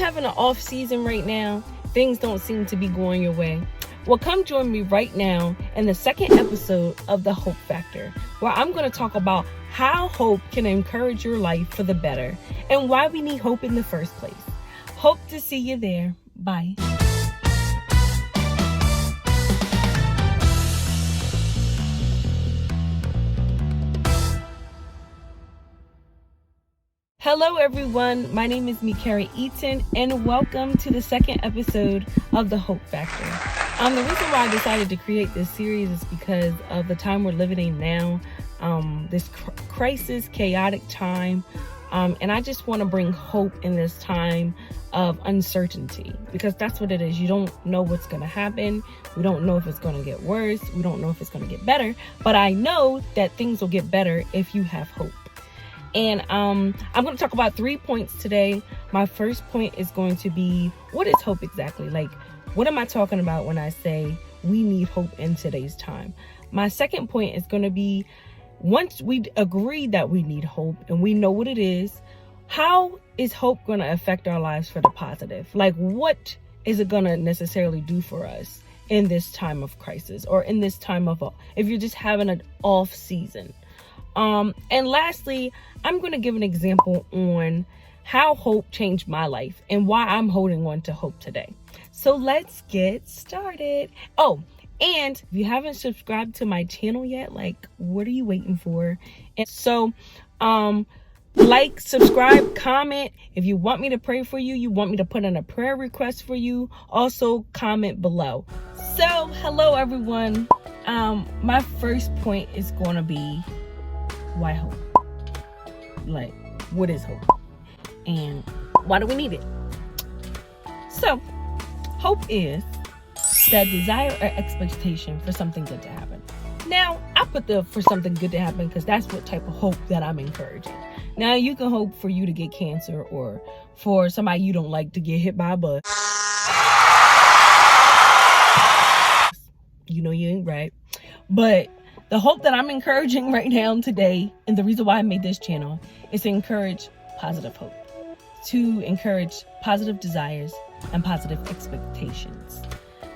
having an off season right now, things don't seem to be going your way. Well, come join me right now in the second episode of The Hope Factor, where I'm going to talk about how hope can encourage your life for the better and why we need hope in the first place. Hope to see you there. Bye. Hello everyone, my name is Mikari Eaton and welcome to the second episode of The Hope Factor. The reason why I decided to create this series is because of the time we're living in now, this crisis, chaotic time, and I just want to bring hope in this time of uncertainty, because that's what it is. You don't know what's going to happen. We don't know if it's going to get worse. We don't know if it's going to get better, but I know that things will get better if you have hope. And I'm going to talk about 3 points today. My first point is going to be, what is hope exactly? Like, what am I talking about when I say we need hope in today's time? My second point is going to be, once we agree that we need hope and we know what it is, how is hope going to affect our lives for the positive? Like, what is it going to necessarily do for us in this time of crisis, or in this time of, if you're just having an off season? And lastly, I'm going to give an example on how hope changed my life and why I'm holding on to hope today. So let's get started. Oh, and if you haven't subscribed to my channel yet, like, what are you waiting for? And so, like, subscribe, comment. If you want me to pray for you, you want me to put in a prayer request for you, also comment below. So, hello everyone. My first point is going to be, why hope? Like, what is hope? And why do we need it? So, hope is that desire or expectation for something good to happen. Now, I put the for something good to happen because that's what type of hope that I'm encouraging. Now, you can hope for you to get cancer, or for somebody you don't like to get hit by a bus. You know you ain't right. But the hope that I'm encouraging right now today, and the reason why I made this channel, is to encourage positive hope, to encourage positive desires and positive expectations.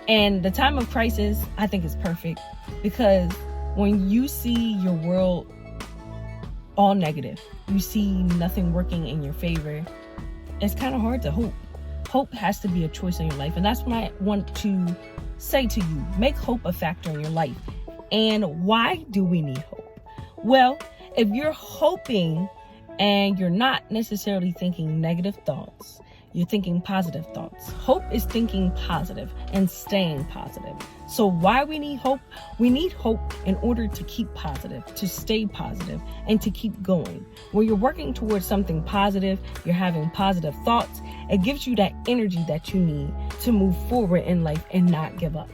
And the time of crisis, I think, is perfect, because when you see your world all negative, you see nothing working in your favor, it's kind of hard to hope. Hope has to be a choice in your life. And that's what I want to say to you. Make hope a factor in your life. And why do we need hope? Well, if you're hoping and you're not necessarily thinking negative thoughts, you're thinking positive thoughts. Hope is thinking positive and staying positive. So why we need hope? We need hope in order to keep positive, to stay positive, and to keep going. When you're working towards something positive, you're having positive thoughts, it gives you that energy that you need to move forward in life and not give up.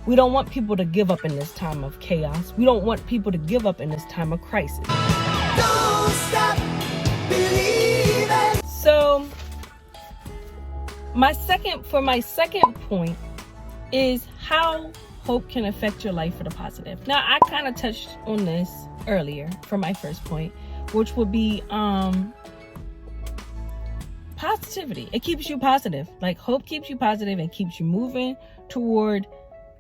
We don't want people to give up in this time of chaos. We don't want people to give up in this time of crisis. Don't stop believing. So, my second point is how hope can affect your life for the positive. Now, I kind of touched on this earlier for my first point, which would be positivity. It keeps you positive. Like, hope keeps you positive and keeps you moving toward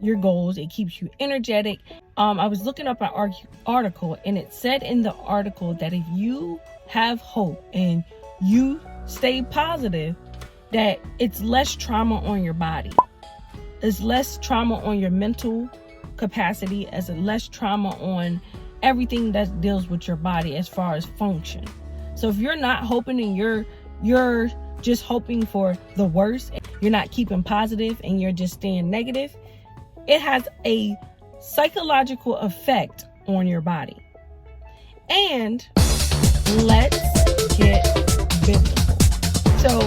your goals. It keeps you energetic. I was looking up an article, and it said in the article that if you have hope and you stay positive, that it's less trauma on your body. It's less trauma on your mental capacity, as less trauma on everything that deals with your body as far as function. So if you're not hoping and you're just hoping for the worst, you're not keeping positive and you're just staying negative, it has a psychological effect on your body. And let's get biblical. So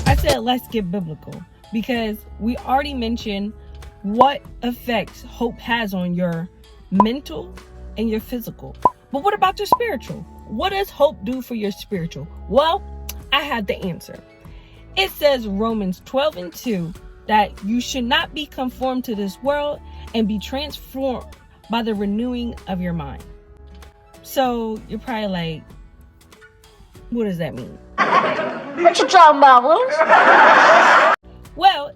I said let's get biblical because we already mentioned what effects hope has on your mental and your physical. But what about your spiritual? What does hope do for your spiritual? Well, I had the answer. It says Romans 12:2 that you should not be conformed to this world and be transformed by the renewing of your mind. So you're probably like, what does that mean? What you talking about, Willis?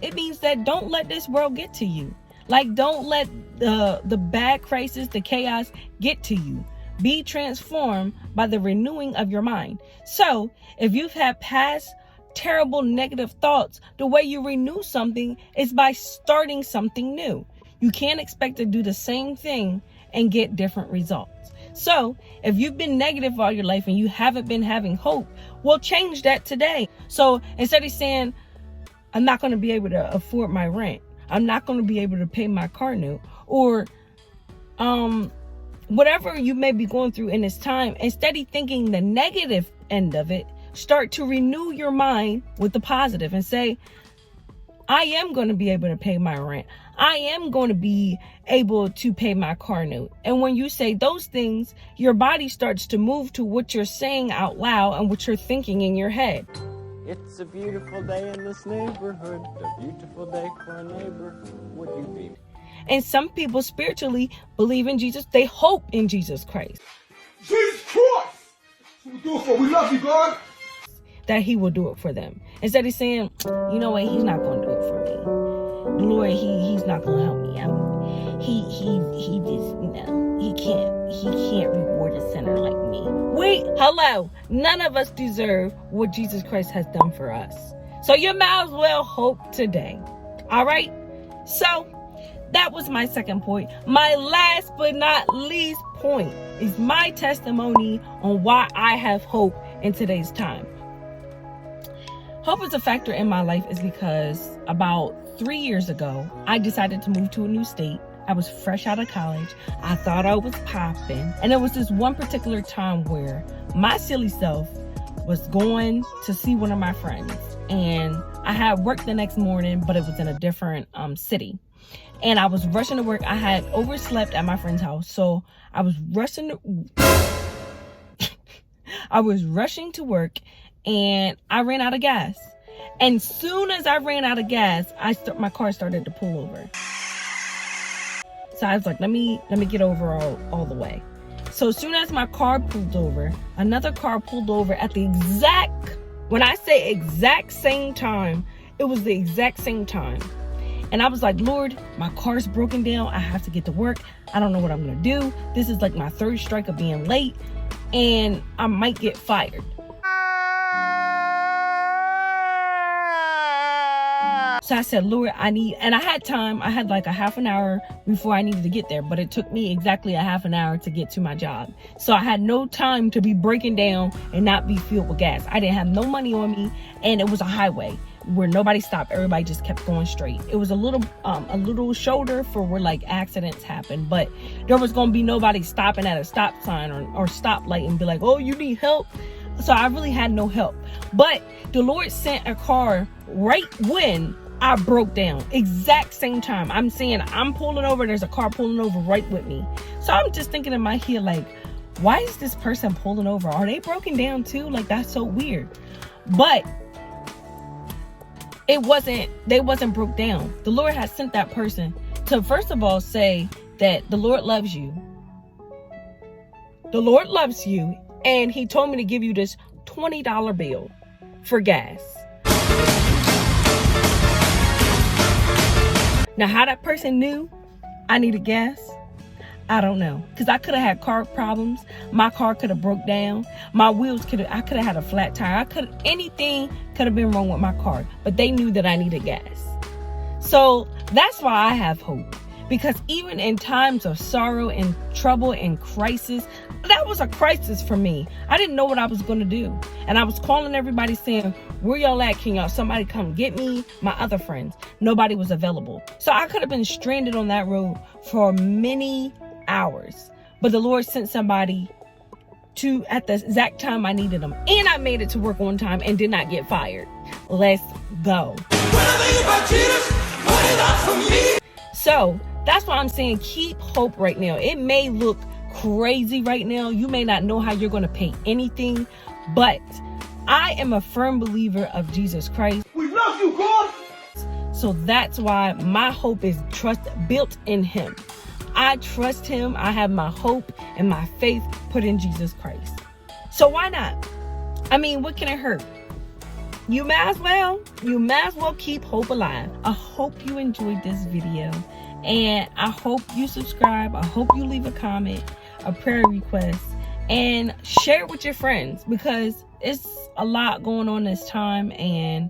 it means that don't let this world get to you. Like, don't let the bad crisis, the chaos get to you. Be transformed by the renewing of your mind. So if you've had past terrible negative thoughts, the way you renew something is by starting something new. You can't expect to do the same thing and get different results. So if you've been negative all your life and you haven't been having hope, well, change that today. So instead of saying, I'm not going to be able to afford my rent, I'm not going to be able to pay my car note, or whatever you may be going through in this time, instead of thinking the negative end of it, start to renew your mind with the positive and say, I am going to be able to pay my rent. I am going to be able to pay my car note. And when you say those things, your body starts to move to what you're saying out loud and what you're thinking in your head. It's a beautiful day in this neighborhood, a beautiful day for a neighbor. Would you be? And some people spiritually believe in Jesus. They hope in Jesus Christ. Jesus Christ! That's what we do it for. We love you, God. That he will do it for them. Instead of saying, you know what, he's not going to do it for me. The Lord, he's not going to help me out. He just, he can't reward a sinner like me. Hello. None of us deserve what Jesus Christ has done for us. So you might as well hope today. All right? So that was my second point. My last but not least point is my testimony on why I have hope in today's time. Hope is a factor in my life is because about 3 years ago, I decided to move to a new state. I was fresh out of college. I thought I was popping. And there was this one particular time where my silly self was going to see one of my friends. And I had work the next morning, but it was in a different city. And I was rushing to work. I had overslept at my friend's house. So I was rushing to work, and I ran out of gas. And soon as I ran out of gas, my car started to pull over. So I was like, let me get over all the way. So as soon as my car pulled over, another car pulled over at the when I say exact same time, it was the exact same time. And I was like, Lord, my car's broken down. I have to get to work. I don't know what I'm going to do. This is like my third strike of being late, and I might get fired. So I said, Lord, and I had time. I had like a half an hour before I needed to get there, but it took me exactly a half an hour to get to my job. So I had no time to be breaking down and not be filled with gas. I didn't have no money on me, and it was a highway where nobody stopped. Everybody just kept going straight. It was a little shoulder for where like accidents happen, but there was going to be nobody stopping at a stop sign or stoplight and be like, oh, you need help. So I really had no help. But the Lord sent a car right when I broke down. Exact same time. I'm saying I'm pulling over. There's a car pulling over right with me. So I'm just thinking in my head, like, why is this person pulling over? Are they broken down too? Like, that's so weird. But they wasn't broke down. The Lord had sent that person to, first of all, say that the Lord loves you. The Lord loves you. And he told me to give you this $20 bill for gas. Now, how that person knew I needed gas, I don't know. Because I could have had car problems. My car could have broke down. My wheels I could have had a flat tire. Anything could have been wrong with my car. But they knew that I needed gas. So that's why I have hope. Because even in times of sorrow and trouble and crisis, that was a crisis for me. I didn't know what I was going to do. And I was calling everybody saying, where y'all at? Can somebody come get me? My other friends. Nobody was available. So I could have been stranded on that road for many hours. But the Lord sent somebody at the exact time I needed them. And I made it to work on time and did not get fired. Let's go. So that's why I'm saying keep hope right now. It may look crazy right now. You may not know how you're going to pay anything, but I am a firm believer of Jesus Christ. We love you, God. So that's why my hope is built in him. I trust him. I have my hope and my faith put in Jesus Christ. So why not? I mean, what can it hurt? you might as well keep hope alive. I hope you enjoyed this video, and I hope you subscribe. I hope you leave a comment, a prayer request, and share it with your friends, because it's a lot going on this time, and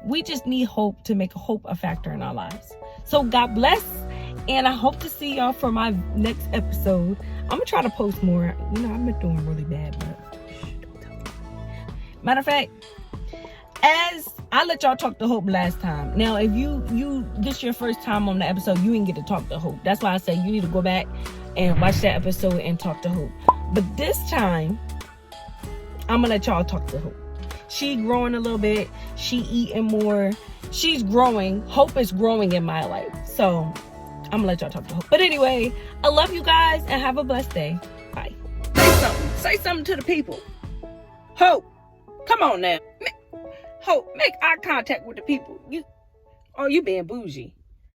we just need hope to make hope a factor in our lives. So God bless, and I hope to see y'all for my next episode. I'm gonna try to post more. You know, I've been doing really bad, but don't tell me. Matter of fact, as I let y'all talk to Hope last time. Now, if you this your first time on the episode, you didn't get to talk to Hope. That's why I say you need to go back and watch that episode and talk to Hope. But this time, I'm gonna let y'all talk to Hope. She growing a little bit. She eating more. She's growing. Hope is growing in my life. So I'm gonna let y'all talk to Hope. But anyway, I love you guys and have a blessed day. Bye. Say something to the people. Hope, come on now. Hope, make eye contact with the people. You being bougie.